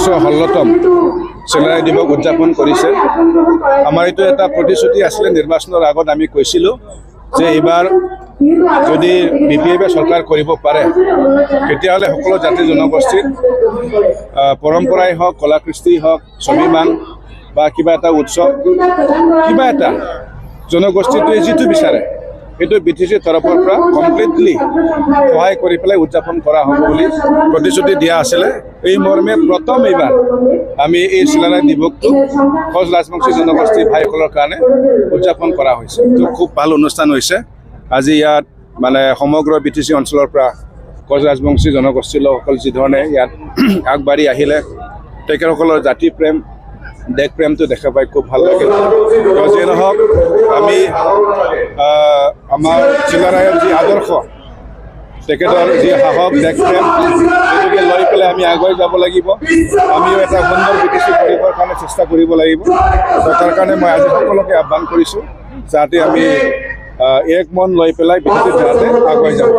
116তম চিলাৰায় দিৱস উদযাপন কৰিছে। আমাৰ এইটো এটা প্ৰতিশ্ৰুতি আছিলে, নিৰ্বাচনৰ আগত আমি কৈছিলোঁ যে এইবাৰ যদি BPFে চৰকাৰ কৰিব পাৰে তেতিয়াহ'লে সকলো জাতি জনগোষ্ঠীৰ পৰম্পৰাই হওক, কলাকৃষ্টি হওক, স্বাভিমান বা কিবা এটা উৎসৱ, কিবা এটা জনগোষ্ঠীটোৱে যিটো বিচাৰে সেইটো BTCৰ তৰফৰ পৰা কমপ্লিটলি সহায় কৰি পেলাই উদযাপন কৰা হ'ব বুলি প্ৰতিশ্ৰুতি দিয়া আছিলে। এই মৰ্মে প্ৰথম এইবাৰ আমি এই চিলাৰায় দিৱসটো কোচ ৰাজবংশী জনগোষ্ঠীৰ ভাইসকলৰ কাৰণে উদযাপন কৰা হৈছে। তো খুব ভাল অনুষ্ঠান হৈছে। আজি ইয়াত মানে সমগ্ৰ BTC অঞ্চলৰ পৰা কোচ ৰাজবংশী জনগোষ্ঠীৰ লোকসকল যিধৰণে ইয়াত আগবাঢ়ি আহিলে, তেখেতসকলৰ জাতি প্ৰেম, দেশ প্ৰেমটো দেখা পাই খুব ভাল লাগে। যিয়ে নহওক, আমি আমাৰ চিলাৰায়ৰ যি আদৰ্শ, তেখেতৰ যি সাহস, দেশ প্ৰেম, সেইটোকে লৈ পেলাই আমি আগুৱাই যাব লাগিব। আমিও এটা সুন্দৰ BTC কৰিবৰ কাৰণে চেষ্টা কৰিব লাগিব। তাৰ কাৰণে মই আজি সকলোকে আহ্বান কৰিছোঁ যাতে আমি এক মন লৈ পেলাই BTCত যাতে আগুৱাই যাব।